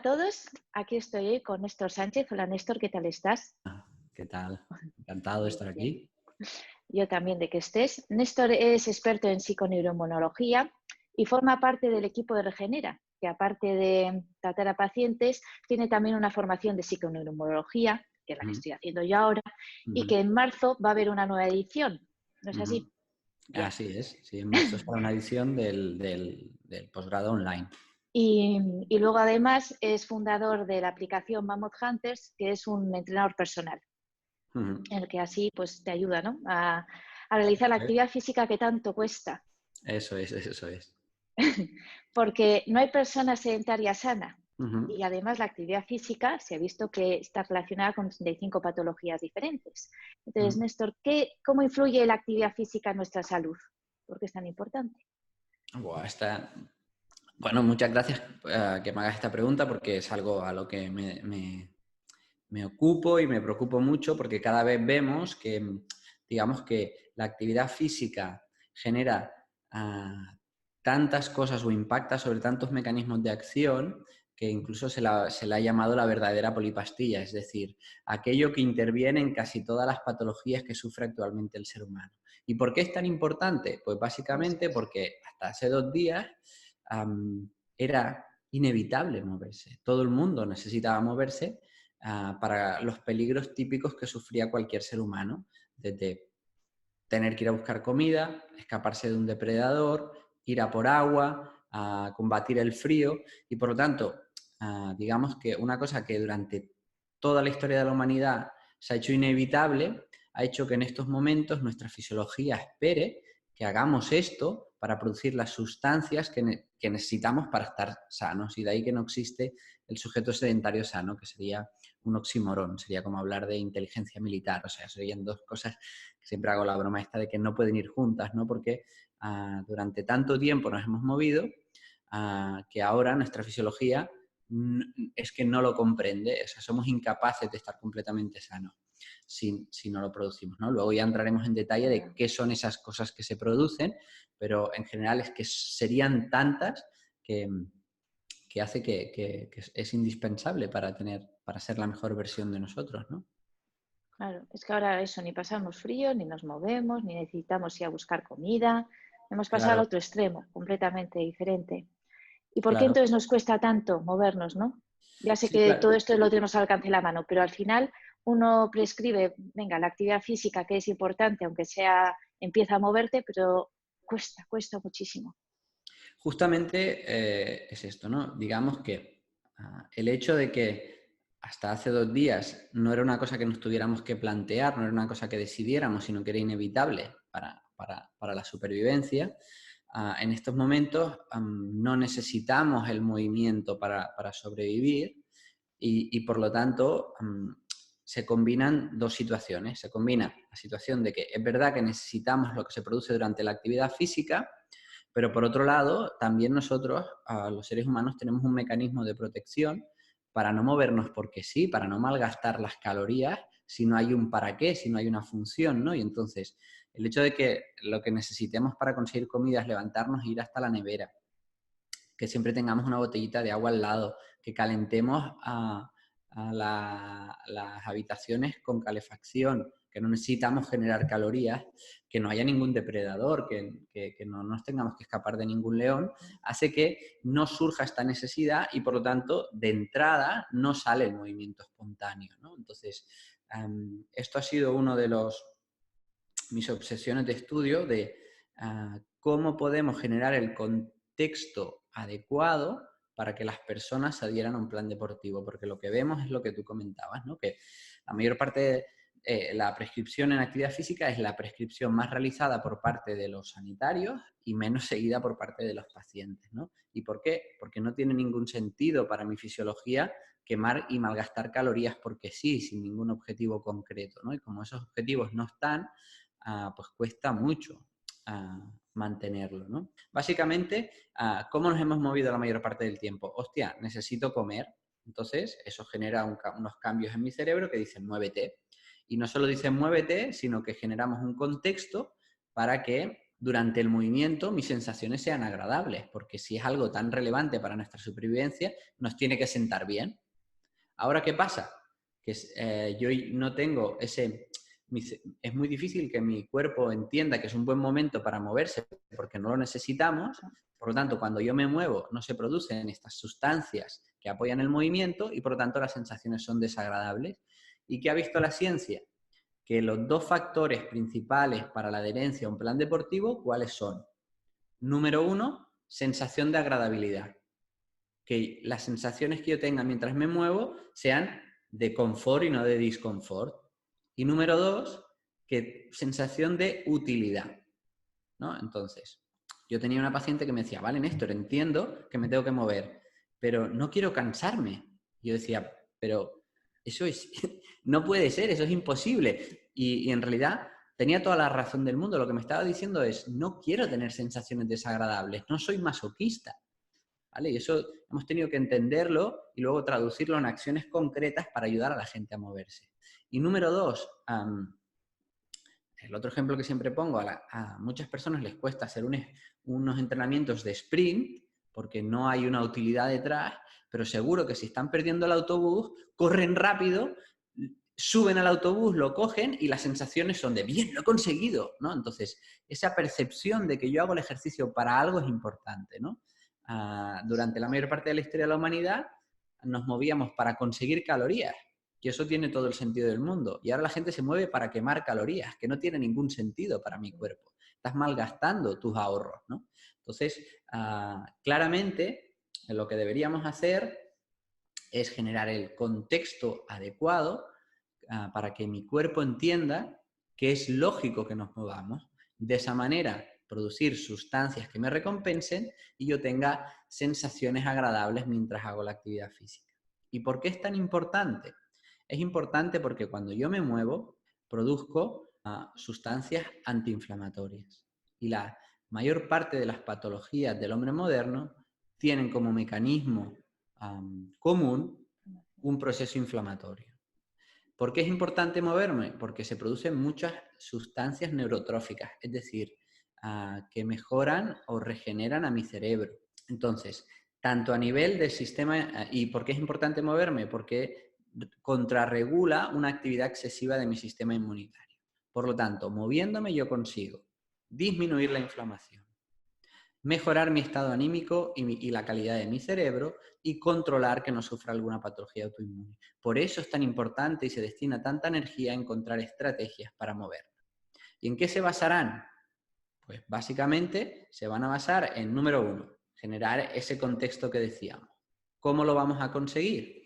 a todos, aquí estoy hoy con Néstor Sánchez. Hola Néstor, ¿qué tal estás? ¿Qué tal? Encantado de Muy estar bien. aquí. Yo también de que estés. Néstor es experto en psiconeuroinmunología y forma parte del equipo de Regenera, que aparte de tratar a pacientes, tiene también una formación de psiconeuroinmunología, que es la que Ujú, estoy haciendo yo ahora, y ujú, que en marzo va a haber una nueva edición. ¿No es ujú. así? Bien. Así es, sí, en marzo es para una edición del posgrado online. Y luego además es fundador de la aplicación Mammoth Hunters, que es un entrenador personal, Ujú. en el que así pues, te ayuda, ¿no? a realizar la Eso es, actividad física que tanto cuesta. eso es, eso es. Porque no hay persona sedentaria sana. Ujú, Y además la actividad física se ha visto que está relacionada con 35 patologías diferentes. Entonces, ujú. Néstor, ¿cómo influye la actividad física en nuestra salud? ¿Por qué es tan importante? Buah, bueno, muchas gracias que me hagas esta pregunta porque es algo a lo que me ocupo y me preocupo mucho porque cada vez vemos que, digamos que la actividad física genera tantas cosas o impacta sobre tantos mecanismos de acción que incluso se le ha llamado la verdadera polipastilla, es decir, aquello que interviene en casi todas las patologías que sufre actualmente el ser humano. ¿Y por qué es tan importante? Pues Eso básicamente es. porque hasta hace 2 días era inevitable moverse. Todo el mundo necesitaba moverse para los peligros típicos que sufría cualquier ser humano, desde tener que ir a buscar comida, escaparse de un depredador, ir a por agua, a combatir el frío y por lo tanto, digamos que una cosa que durante toda la historia de la humanidad se ha hecho inevitable, ha hecho que en estos momentos nuestra fisiología espere que hagamos esto para producir las sustancias que necesitamos para estar sanos y de ahí que no existe el sujeto sedentario sano, que sería un oxímoron, sería como hablar de inteligencia militar, o sea, serían dos cosas que siempre hago la broma esta de que no pueden ir juntas, ¿no? Porque durante tanto tiempo nos hemos movido que ahora nuestra fisiología es que no lo comprende, o sea, somos incapaces de estar completamente sanos si no lo producimos, ¿no? Luego ya entraremos en detalle de qué son esas cosas que se producen, pero en general es que serían tantas que hace que es indispensable para ser la mejor versión de nosotros, ¿no? Claro, es que ahora eso, ni pasamos frío, ni nos movemos, ni necesitamos ir a buscar comida. Hemos pasado al Claro, otro extremo, completamente diferente. ¿Y por qué claro. entonces nos cuesta tanto movernos, no? Ya sé Sí, que claro. todo esto lo tenemos al alcance de la mano, pero al final uno prescribe, venga, la actividad física que es importante, aunque sea, empieza a moverte, pero cuesta muchísimo. Justamente es esto, ¿no? Digamos que el hecho de que hasta hace 2 días no era una cosa que nos tuviéramos que plantear, no era una cosa que decidiéramos, sino que era inevitable para la supervivencia, en estos momentos no necesitamos el movimiento para sobrevivir y por lo tanto se combinan dos situaciones. Se combina la situación de que es verdad que necesitamos lo que se produce durante la actividad física, pero por otro lado, también nosotros, los seres humanos, tenemos un mecanismo de protección para no movernos porque sí, para no malgastar las calorías si no hay un para qué, si no hay una función, ¿no? Y entonces, el hecho de que lo que necesitemos para conseguir comida es levantarnos e ir hasta la nevera, que siempre tengamos una botellita de agua al lado, que calentemos las habitaciones con calefacción, que no necesitamos generar calorías, que no haya ningún depredador, que no nos tengamos que escapar de ningún león, hace que no surja esta necesidad y por lo tanto de entrada no sale el movimiento espontáneo, ¿no? Entonces, esto ha sido uno de mis obsesiones de estudio de cómo podemos generar el contexto adecuado para que las personas se adhieran a un plan deportivo, porque lo que vemos es lo que tú comentabas, ¿no? Que la mayor parte de la prescripción en actividad física es la prescripción más realizada por parte de los sanitarios y menos seguida por parte de los pacientes, ¿no? ¿Y por qué? Porque no tiene ningún sentido para mi fisiología quemar y malgastar calorías porque sí, sin ningún objetivo concreto, ¿no? Y como esos objetivos no están, pues cuesta mucho mantenerlo, ¿no? Básicamente, ¿cómo nos hemos movido la mayor parte del tiempo? Hostia, necesito comer. Entonces, eso genera unos cambios en mi cerebro que dicen muévete. Y no solo dicen muévete, sino que generamos un contexto para que durante el movimiento mis sensaciones sean agradables, porque si es algo tan relevante para nuestra supervivencia, nos tiene que sentar bien. Ahora, ¿qué pasa? Que yo no tengo ese... Es muy difícil que mi cuerpo entienda que es un buen momento para moverse porque no lo necesitamos. Por lo tanto, cuando yo me muevo, no se producen estas sustancias que apoyan el movimiento y, por lo tanto, las sensaciones son desagradables. ¿Y qué ha visto la ciencia? Que los dos factores principales para la adherencia a un plan deportivo, ¿cuáles son? Número 1, sensación de agradabilidad. Que las sensaciones que yo tenga mientras me muevo sean de confort y no de disconfort. Y número 2, que sensación de utilidad, ¿no? Entonces, yo tenía una paciente que me decía, vale, Néstor, entiendo que me tengo que mover, pero no quiero cansarme. Y yo decía, pero eso es, no puede ser, eso es imposible. Y en realidad tenía toda la razón del mundo. Lo que me estaba diciendo es, no quiero tener sensaciones desagradables, no soy masoquista. ¿Vale? Y eso hemos tenido que entenderlo y luego traducirlo en acciones concretas para ayudar a la gente a moverse. Y número 2, el otro ejemplo que siempre pongo, a muchas personas les cuesta hacer unos entrenamientos de sprint porque no hay una utilidad detrás, pero seguro que si están perdiendo el autobús, corren rápido, suben al autobús, lo cogen y las sensaciones son de bien, lo he conseguido, ¿no? Entonces, esa percepción de que yo hago el ejercicio para algo es importante, ¿no? Durante la mayor parte de la historia de la humanidad nos movíamos para conseguir calorías, y eso tiene todo el sentido del mundo. Y ahora la gente se mueve para quemar calorías, que no tiene ningún sentido para mi cuerpo. Estás malgastando tus ahorros, ¿no? Entonces, claramente, lo que deberíamos hacer es generar el contexto adecuado para que mi cuerpo entienda que es lógico que nos movamos. De esa manera, producir sustancias que me recompensen y yo tenga sensaciones agradables mientras hago la actividad física. ¿Y por qué es tan importante? Es importante porque cuando yo me muevo, produzco sustancias antiinflamatorias. Y la mayor parte de las patologías del hombre moderno tienen como mecanismo común un proceso inflamatorio. ¿Por qué es importante moverme? Porque se producen muchas sustancias neurotróficas, es decir, que mejoran o regeneran a mi cerebro. Entonces, tanto a nivel del sistema... ¿Y por qué es importante moverme? Porque contrarregula una actividad excesiva de mi sistema inmunitario. Por lo tanto, moviéndome yo consigo disminuir la inflamación, mejorar mi estado anímico y la calidad de mi cerebro y controlar que no sufra alguna patología autoinmune. Por eso es tan importante y se destina tanta energía a encontrar estrategias para movernos. ¿Y en qué se basarán? Pues básicamente se van a basar en, número 1, generar ese contexto que decíamos. ¿Cómo lo vamos a conseguir?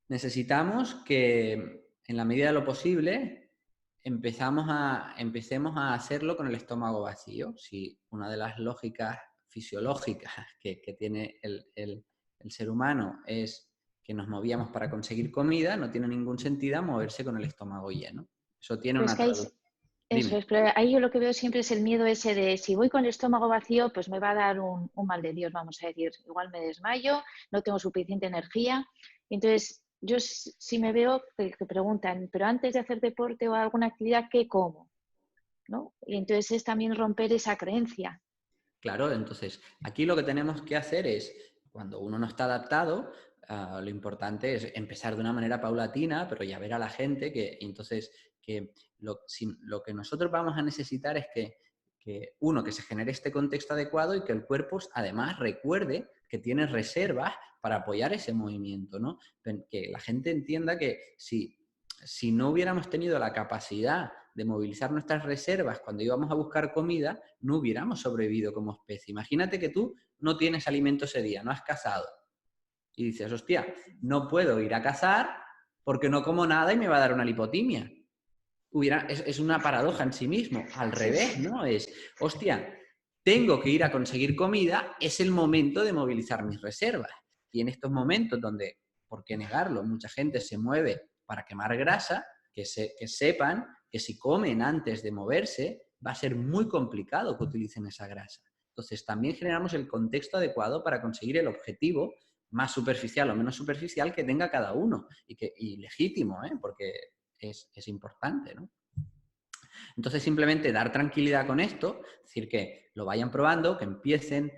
Necesitamos que, en la medida de lo posible, empecemos a hacerlo con el estómago vacío. Si una de las lógicas fisiológicas que tiene el ser humano es que nos movíamos para conseguir comida, no tiene ningún sentido moverse con el estómago lleno. Eso tiene Pues una que hay, traducción. eso es, pero ahí yo lo que veo siempre es el miedo ese de si voy con el estómago vacío, pues me va a dar un mal de Dios, vamos a decir. Igual me desmayo, no tengo suficiente energía. Entonces, yo sí me veo que preguntan, pero antes de hacer deporte o alguna actividad, ¿qué como? ¿No? Y entonces es también romper esa creencia. Claro, entonces aquí lo que tenemos que hacer es, cuando uno no está adaptado, lo importante es empezar de una manera paulatina, pero ya ver a la gente que entonces que lo que nosotros vamos a necesitar es que se genere este contexto adecuado y que el cuerpo además recuerde que tiene reservas para apoyar ese movimiento, ¿no? Que la gente entienda que si no hubiéramos tenido la capacidad de movilizar nuestras reservas cuando íbamos a buscar comida, no hubiéramos sobrevivido como especie. Imagínate que tú no tienes alimento ese día, no has cazado. Y dices, hostia, no puedo ir a cazar porque no como nada y me va a dar una lipotimia. Es una paradoja en sí mismo. Al revés, ¿no? Es, hostia, tengo que ir a conseguir comida, es el momento de movilizar mis reservas. Y en estos momentos donde, ¿por qué negarlo? Mucha gente se mueve para quemar grasa, que sepan que si comen antes de moverse, va a ser muy complicado que utilicen esa grasa. Entonces, también generamos el contexto adecuado para conseguir el objetivo más superficial o menos superficial que tenga cada uno. Y legítimo, ¿eh? Porque es importante, ¿no? Entonces, simplemente dar tranquilidad con esto, es decir, que lo vayan probando, que empiecen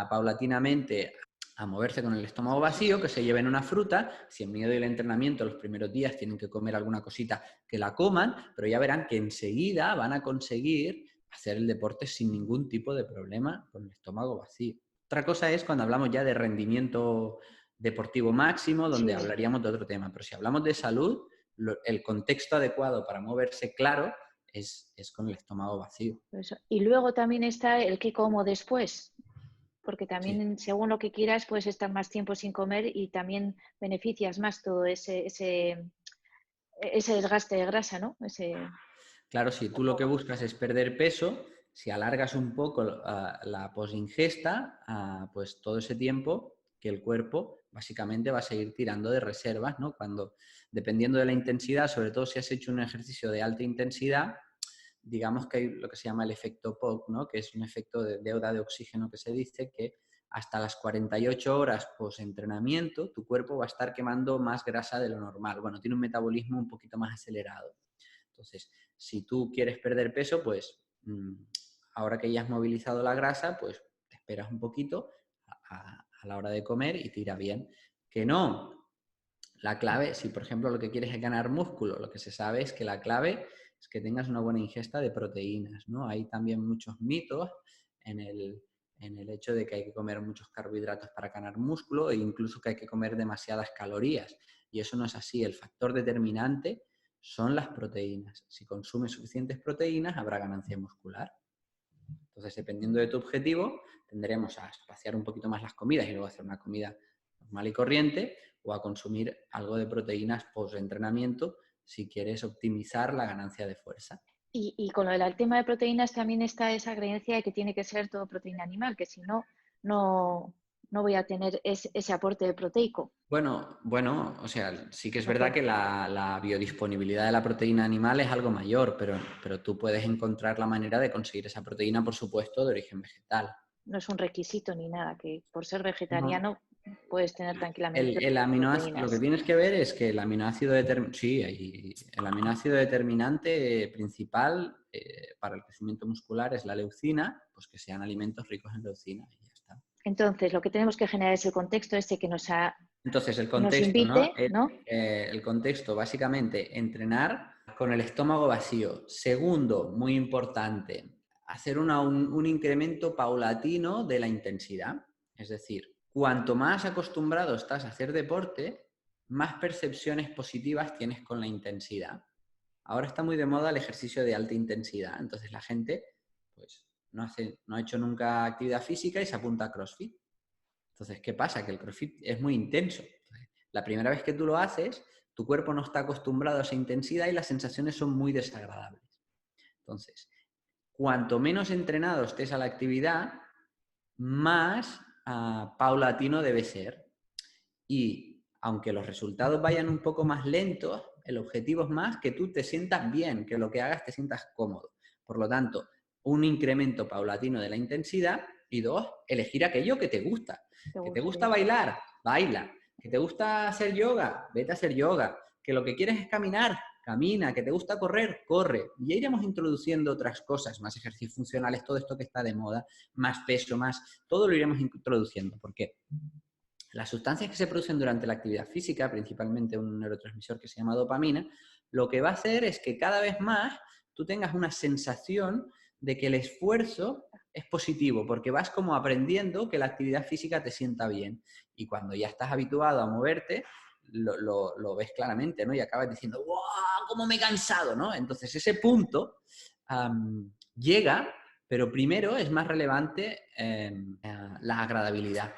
paulatinamente a moverse con el estómago vacío, que se lleven una fruta. Si en medio del entrenamiento los primeros días tienen que comer alguna cosita, que la coman, pero ya verán que enseguida van a conseguir hacer el deporte sin ningún tipo de problema con el estómago vacío. Otra cosa es cuando hablamos ya de rendimiento deportivo máximo, donde Sí. hablaríamos de otro tema, pero si hablamos de salud, el contexto adecuado para moverse, claro, es con el estómago vacío. Eso. Y luego también está el qué como después, porque Sí. también según lo que quieras puedes estar más tiempo sin comer y también beneficias más todo ese desgaste de grasa, ¿no? Claro, si tú lo que buscas es perder peso, si alargas un poco la posingesta, pues todo ese tiempo que el cuerpo básicamente va a seguir tirando de reservas, ¿no? Cuando, dependiendo de la intensidad, sobre todo si has hecho un ejercicio de alta intensidad, digamos que hay lo que se llama el efecto POC, ¿no? Que es un efecto de deuda de oxígeno que se dice que hasta las 48 horas post-entrenamiento tu cuerpo va a estar quemando más grasa de lo normal. Bueno, tiene un metabolismo un poquito más acelerado. Entonces, si tú quieres perder peso, pues ahora que ya has movilizado la grasa, pues te esperas un poquito a la hora de comer y te irá bien. Que no, la clave, si por ejemplo lo que quieres es ganar músculo, lo que se sabe es que la clave es que tengas una buena ingesta de proteínas, ¿no? Hay también muchos mitos en el hecho de que hay que comer muchos carbohidratos para ganar músculo e incluso que hay que comer demasiadas calorías. Y eso no es así. El factor determinante son las proteínas. Si consumes suficientes proteínas, habrá ganancia muscular. Entonces, dependiendo de tu objetivo, tendremos a espaciar un poquito más las comidas y luego hacer una comida normal y corriente, o a consumir algo de proteínas post-entrenamiento si quieres optimizar la ganancia de fuerza. Y con lo del tema de proteínas también está esa creencia de que tiene que ser todo proteína animal, que si no, no voy a tener ese aporte proteico. Bueno, o sea, sí que es No verdad puedo. que la biodisponibilidad de la proteína animal es algo mayor, pero tú puedes encontrar la manera de conseguir esa proteína, por supuesto, de origen vegetal. No es un requisito ni nada, que por ser No. vegetariano puedes tener tranquilamente El aminoácido, lo que proteínas. tienes que ver es que el aminoácido el aminoácido determinante principal para el crecimiento muscular es la leucina, pues que sean alimentos ricos en leucina y ya está. Entonces, lo que tenemos que generar es el contexto que Entonces, el nos contexto, ¿no? invite, ¿no? El contexto, básicamente, entrenar con el estómago vacío. Segundo, muy importante, hacer un incremento paulatino de la intensidad. Es decir, cuanto más acostumbrado estás a hacer deporte, más percepciones positivas tienes con la intensidad. Ahora está muy de moda el ejercicio de alta intensidad. Entonces, la gente, pues, no ha hecho nunca actividad física y se apunta a CrossFit. Entonces, ¿qué pasa? Que el CrossFit es muy intenso. La primera vez que tú lo haces, tu cuerpo no está acostumbrado a esa intensidad y las sensaciones son muy desagradables. Entonces, cuanto menos entrenado estés a la actividad, más paulatino debe ser. Y aunque los resultados vayan un poco más lentos, el objetivo es más que tú te sientas bien, que lo que hagas te sientas cómodo. Por lo tanto, un incremento paulatino de la intensidad y dos, elegir aquello que te gusta. Que te gusta bailar, baila. Que te gusta hacer yoga, vete a hacer yoga. Que lo que quieres es caminar, camina. Que te gusta correr, corre. Y ya iremos introduciendo otras cosas, más ejercicios funcionales, todo esto que está de moda, más peso, más... Todo lo iremos introduciendo. ¿Por qué? Las sustancias que se producen durante la actividad física, principalmente un neurotransmisor que se llama dopamina, lo que va a hacer es que cada vez más tú tengas una sensación de que el esfuerzo es positivo, porque vas como aprendiendo que la actividad física te sienta bien. Y cuando ya estás habituado a moverte, lo ves claramente, ¿no? Y acabas diciendo, ¡wow! ¡Cómo me he cansado!, ¿no? Entonces ese punto llega, pero primero es más relevante la agradabilidad.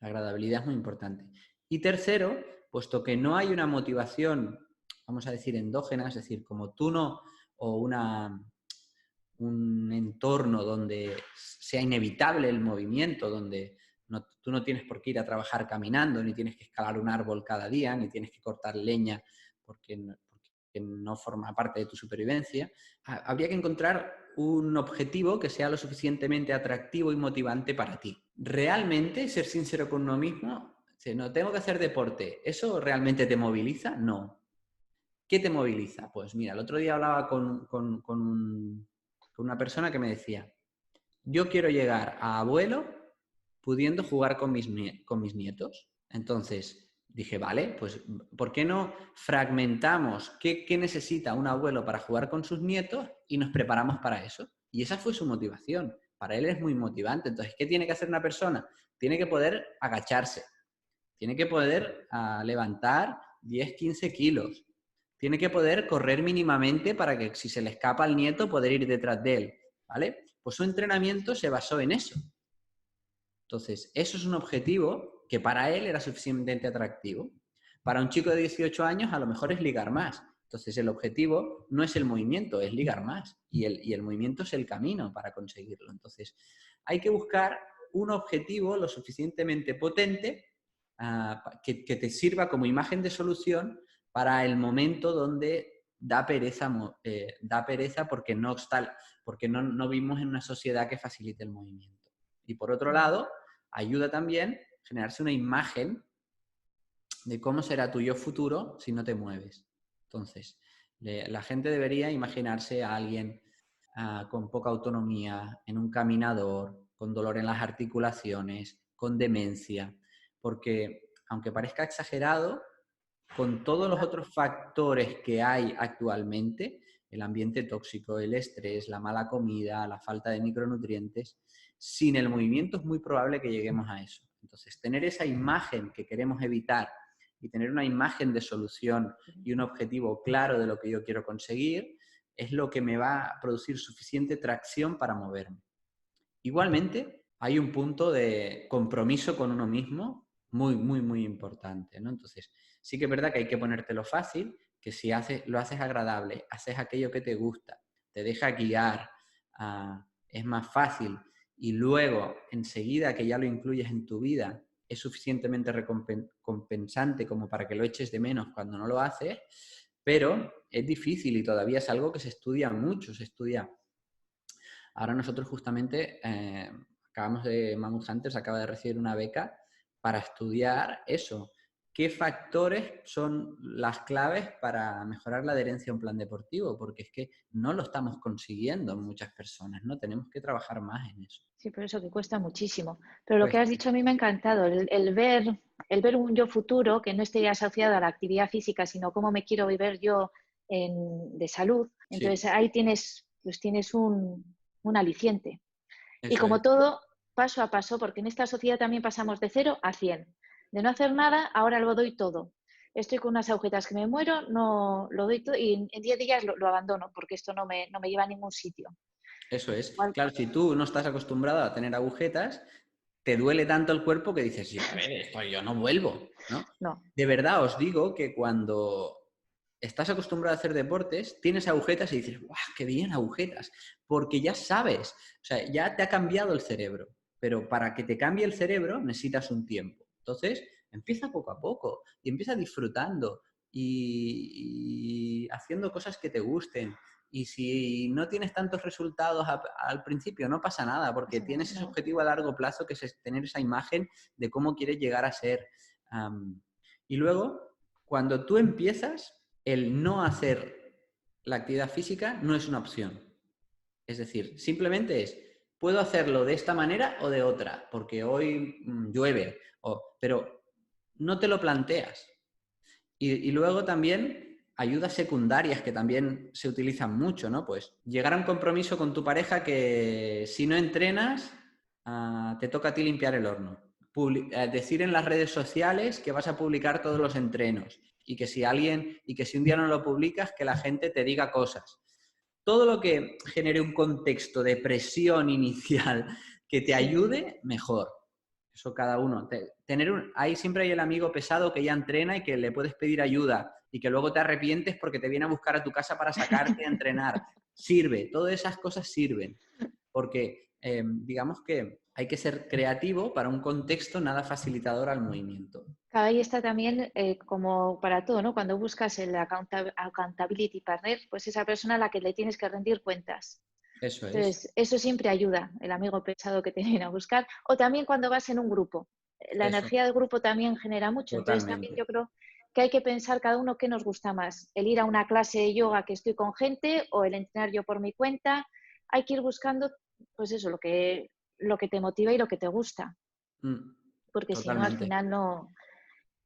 La agradabilidad es muy importante. Y tercero, puesto que no hay una motivación, vamos a decir, endógena, es decir, como tú no, o un entorno donde sea inevitable el movimiento, donde tú no tienes por qué ir a trabajar caminando, ni tienes que escalar un árbol cada día, ni tienes que cortar leña porque no forma parte de tu supervivencia, habría que encontrar un objetivo que sea lo suficientemente atractivo y motivante para ti. Realmente, ser sincero con uno mismo, no tengo que hacer deporte, ¿eso realmente te moviliza? No. ¿Qué te moviliza? Pues mira, el otro día hablaba con una persona que me decía, yo quiero llegar a abuelo pudiendo jugar con mis nietos. Entonces dije, vale, pues ¿por qué no fragmentamos qué necesita un abuelo para jugar con sus nietos y nos preparamos para eso? Y esa fue su motivación. Para él es muy motivante. Entonces, ¿qué tiene que hacer una persona? Tiene que poder agacharse, tiene que poder levantar 10, 15 kilos, tiene que poder correr mínimamente para que si se le escapa al nieto poder ir detrás de él, ¿vale? Pues su entrenamiento se basó en eso. Entonces, eso es un objetivo que para él era suficientemente atractivo. Para un chico de 18 años a lo mejor es ligar más. Entonces, el objetivo no es el movimiento, es ligar más. Y el movimiento es el camino para conseguirlo. Entonces, hay que buscar un objetivo lo suficientemente potente que te sirva como imagen de solución para el momento donde da pereza porque no vivimos en una sociedad que facilite el movimiento. Y por otro lado, ayuda también generarse una imagen de cómo será tu yo futuro si no te mueves. Entonces, la gente debería imaginarse a alguien con poca autonomía, en un caminador, con dolor en las articulaciones, con demencia, porque aunque parezca exagerado, con todos los otros factores que hay actualmente, el ambiente tóxico, el estrés, la mala comida, la falta de micronutrientes, sin el movimiento es muy probable que lleguemos a eso. Entonces, tener esa imagen que queremos evitar y tener una imagen de solución y un objetivo claro de lo que yo quiero conseguir es lo que me va a producir suficiente tracción para moverme. Igualmente, hay un punto de compromiso con uno mismo muy, muy, muy importante, ¿no? Entonces, sí que es verdad que hay que ponértelo fácil, que si lo haces agradable, haces aquello que te gusta, te deja guiar, es más fácil y luego, enseguida que ya lo incluyes en tu vida, es suficientemente recompensante como para que lo eches de menos cuando no lo haces, pero es difícil y todavía es algo que se estudia mucho, se estudia. Ahora nosotros justamente Mammoth Hunters acaba de recibir una beca para estudiar eso. ¿Qué factores son las claves para mejorar la adherencia a un plan deportivo? Porque es que no lo estamos consiguiendo en muchas personas, ¿no? Tenemos que trabajar más en eso. Sí, por eso que cuesta muchísimo. Pero lo Pues que has dicho a mí me ha encantado, el ver un yo futuro que no esté asociado a la actividad física, sino cómo me quiero vivir yo de salud. Entonces sí, ahí tienes un aliciente. Y eso es. como todo, paso a paso, porque en esta sociedad también pasamos de 0 a 100. De no hacer nada, ahora lo doy todo. Estoy con unas agujetas que me muero, no lo doy todo y en 10 días lo abandono porque esto no me lleva a ningún sitio. Eso es. Igual, Claro, si tú no estás acostumbrado a tener agujetas, te duele tanto el cuerpo que dices, sí, a ver, esto yo no vuelvo, ¿no? no. De verdad os digo que cuando estás acostumbrado a hacer deportes, tienes agujetas y dices, ¡guau, qué bien agujetas! Porque ya sabes, o sea, ya te ha cambiado el cerebro, pero para que te cambie el cerebro necesitas un tiempo. Entonces, empieza poco a poco y empieza disfrutando y haciendo cosas que te gusten. Y si no tienes tantos resultados al principio, no pasa nada, porque tienes ese No. objetivo a largo plazo que es tener esa imagen de cómo quieres llegar a ser. Y luego, cuando tú empiezas, el no hacer la actividad física no es una opción. Es decir, simplemente puedo hacerlo de esta manera o de otra, porque hoy llueve, pero no te lo planteas. Y luego también ayudas secundarias que también se utilizan mucho, ¿no? Pues llegar a un compromiso con tu pareja que si no entrenas, te toca a ti limpiar el horno. Decir en las redes sociales que vas a publicar todos los entrenos y que si un día no lo publicas, que la gente te diga cosas. Todo lo que genere un contexto de presión inicial que te Sí, ayude, mejor. Eso cada uno. Siempre hay el amigo pesado que ya entrena y que le puedes pedir ayuda y que luego te arrepientes porque te viene a buscar a tu casa para sacarte a entrenar. Sirve, todas esas cosas sirven. Porque digamos que hay que ser creativo para un contexto nada facilitador al movimiento. ahí está también como para todo, ¿no? Cuando buscas el accountability partner, pues esa persona a la que le tienes que rendir cuentas. Eso es. Entonces, eso siempre ayuda, el amigo pesado que te viene a buscar. O también cuando vas en un grupo. La Eso, energía del grupo también genera mucho. Entonces, también totalmente. yo creo que hay que pensar cada uno qué nos gusta más, el ir a una clase de yoga que estoy con gente o el entrenar yo por mi cuenta. Hay que ir buscando, pues eso, lo que te motiva y lo que te gusta, porque si no, al Totalmente. final no.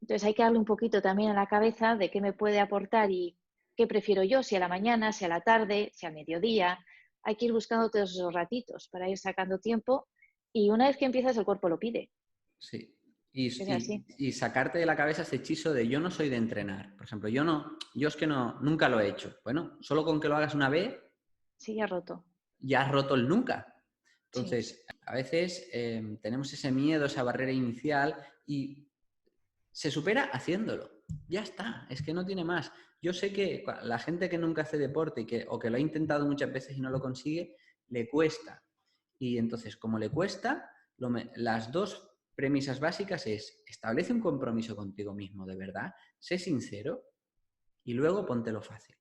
Entonces hay que darle un poquito también a la cabeza de qué me puede aportar y qué prefiero yo, si a la mañana, si a la tarde, si al mediodía. Hay que ir buscando todos esos ratitos para ir sacando tiempo y una vez que empiezas el cuerpo lo pide. Sí. Es así. Y sacarte de la cabeza ese hechizo de yo no soy de entrenar. Por ejemplo, yo es que nunca lo he hecho. Bueno, solo con que lo hagas una vez, Sí, ya roto. ya has roto el nunca. Sí, Entonces, a veces tenemos ese miedo, esa barrera inicial y se supera haciéndolo. Ya está, es que no tiene más. Yo sé que la gente que nunca hace deporte o que lo ha intentado muchas veces y no lo consigue, le cuesta. Y entonces, como le cuesta, las dos premisas básicas es establece un compromiso contigo mismo de verdad, sé sincero y luego póntelo fácil.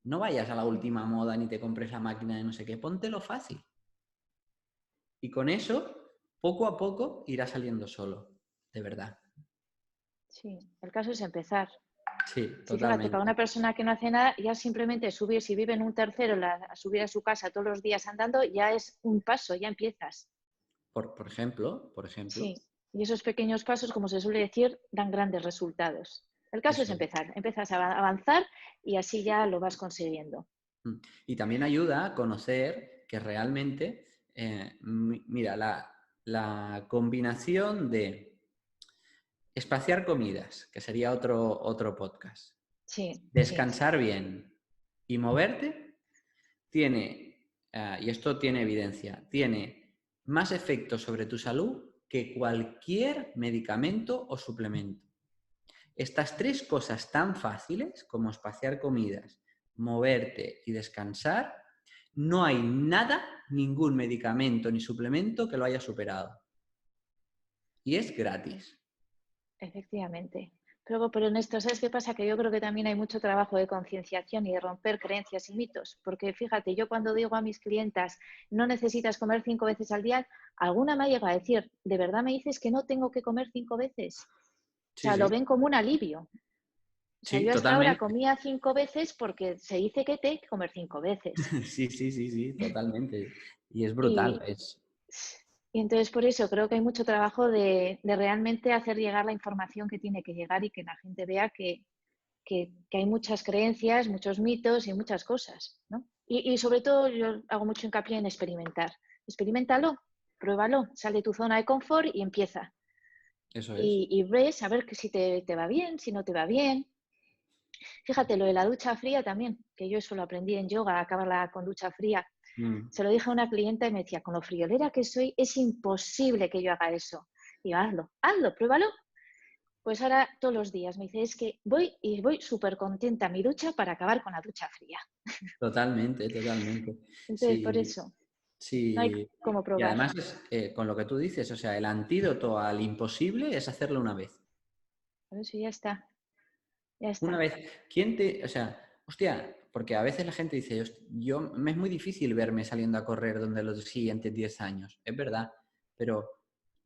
No vayas a la sí, última moda ni te compres la máquina de no sé qué, póntelo fácil. Y con eso, poco a poco, irá saliendo solo, de verdad. sí. El caso es empezar. Sí, Sí, fíjate, para totalmente. una persona que no hace nada, ya simplemente subir, si vive en un tercero, a subir a su casa todos los días andando, ya es un paso, ya empiezas. Por ejemplo, Sí, y esos pequeños pasos, como se suele decir, dan grandes resultados. El caso es eso es. empezar, empiezas a avanzar y así ya lo vas consiguiendo. Y también ayuda a conocer que realmente, mira, la combinación de espaciar comidas, que sería otro podcast, Sí, sí, descansar bien y moverte, y esto tiene evidencia, tiene más efecto sobre tu salud que cualquier medicamento o suplemento. Estas tres cosas tan fáciles como espaciar comidas, moverte y descansar, no hay nada, ningún medicamento ni suplemento que lo haya superado. Y es gratis. efectivamente. Pero en esto, ¿sabes qué pasa? Que yo creo que también hay mucho trabajo de concienciación y de romper creencias y mitos. Porque fíjate, yo cuando digo a mis clientas, no necesitas comer 5 veces al día, alguna me llega a decir, ¿de verdad me dices que no tengo que comer 5 veces? O Sí, sea, lo sí. ven como un alivio. O sea, Sí, yo hasta ahora totalmente. comía 5 veces porque se dice que te hay que comer 5 veces. Sí, sí, sí, sí, totalmente. Y es brutal. Y, y entonces por eso creo que hay mucho trabajo de realmente hacer llegar la información que tiene que llegar y que la gente vea que hay muchas creencias, muchos mitos y muchas cosas, ¿no? Y sobre todo yo hago mucho hincapié en experimentar. Experiméntalo, pruébalo, sal de tu zona de confort y empieza. Eso es. Y ves a ver que si te va bien, si no te va bien. Fíjate, lo de la ducha fría también, que yo eso lo aprendí en yoga, acabarla con ducha fría. Mm. Se lo dije a una clienta y me decía, con lo friolera que soy, es imposible que yo haga eso. Y yo, hazlo, hazlo, pruébalo. Pues ahora todos los días me dice, es que voy súper contenta a mi ducha para acabar con la ducha fría. Totalmente, totalmente. Entonces, por Sí, eso, no hay sí. como Y probar. además, con lo que tú dices, o sea, el antídoto al imposible es hacerlo una vez. Por eso ya está, ya Una está. vez, o sea, hostia, porque a veces la gente dice, me es muy difícil verme saliendo a correr donde los siguientes 10 años. Es verdad, pero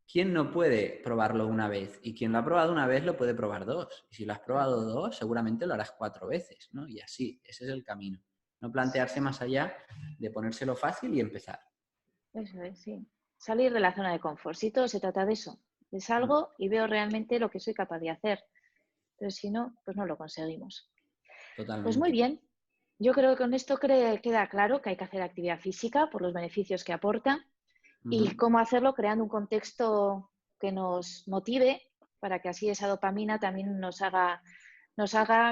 ¿quién no puede probarlo una vez? Y quien lo ha probado una vez lo puede probar dos. Y si lo has Claro, probado dos, seguramente lo harás 4 veces, ¿no? Y así, ese es el camino. No plantearse más allá de ponérselo fácil y empezar. eso es, sí. Salir de la zona de confort. Si todo se trata de eso, de Mm. salgo y veo realmente lo que soy capaz de hacer. Pero si no, pues no lo conseguimos. Pues muy Totalmente. bien. Yo creo que con esto queda claro que hay que hacer actividad física por los beneficios que aporta y Ujú. cómo hacerlo creando un contexto que nos motive para que así esa dopamina también nos haga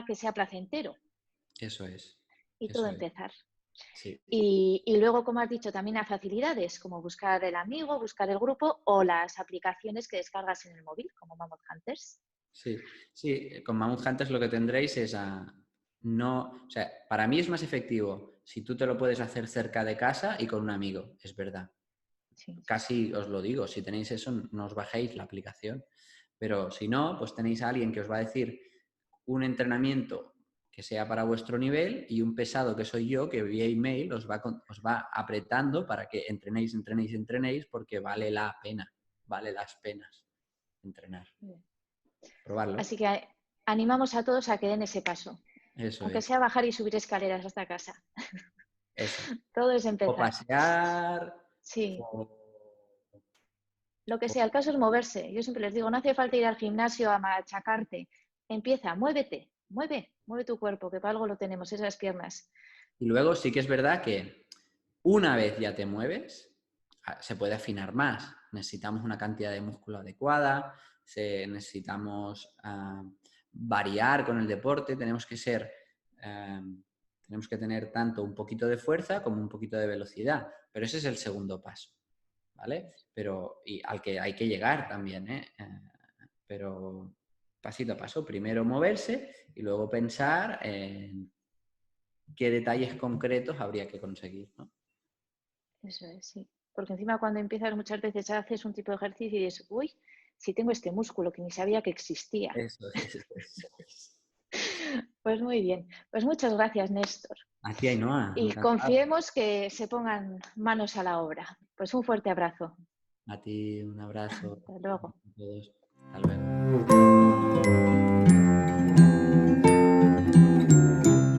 que sea placentero Eso es, y todo eso es. empezar. Sí. Y luego, como has dicho, también a facilidades como buscar el amigo, buscar el grupo o las aplicaciones que descargas en el móvil, como Mammoth Hunters. Sí, sí, con Mammoth Hunters lo que tendréis es no, o sea, para mí es más efectivo si tú te lo puedes hacer cerca de casa y con un amigo, es verdad. Sí, Casi os lo digo, si tenéis eso, no os bajéis la aplicación. Pero si no, pues tenéis a alguien que os va a decir un entrenamiento que sea para vuestro nivel y un pesado que soy yo que vía email os va apretando para que entrenéis, entrenéis, entrenéis porque vale la pena, vale las penas entrenar. sí. Probarlo. Así que animamos a todos a que den ese paso, Eso aunque es. sea bajar y subir escaleras hasta casa. Eso. Todo es O empezar. pasear, Sí, o, lo que o- sea, el caso es moverse. Yo siempre les digo, no hace falta ir al gimnasio a machacarte. Empieza, muévete, mueve tu cuerpo, que para algo lo tenemos, esas piernas. Y luego sí que es verdad que una vez ya te mueves, se puede afinar más. Necesitamos una cantidad de músculo adecuada, necesitamos variar con el deporte, tenemos que tener tanto un poquito de fuerza como un poquito de velocidad. Pero ese es el segundo paso, ¿vale? Pero y al que hay que llegar también, ¿eh? Pero pasito a paso, primero moverse y luego pensar en qué detalles concretos habría que conseguir, ¿no? Eso es, sí. Porque encima cuando empiezas muchas veces haces un tipo de ejercicio y dices, uy, si tengo este músculo que ni sabía que existía. Eso es. Pues muy bien. Pues muchas gracias, Néstor. A ti, Ainhoa, Y encantado. confiemos que se pongan manos a la obra. Pues un fuerte abrazo. A ti un abrazo Hasta luego. a todos. Hasta luego.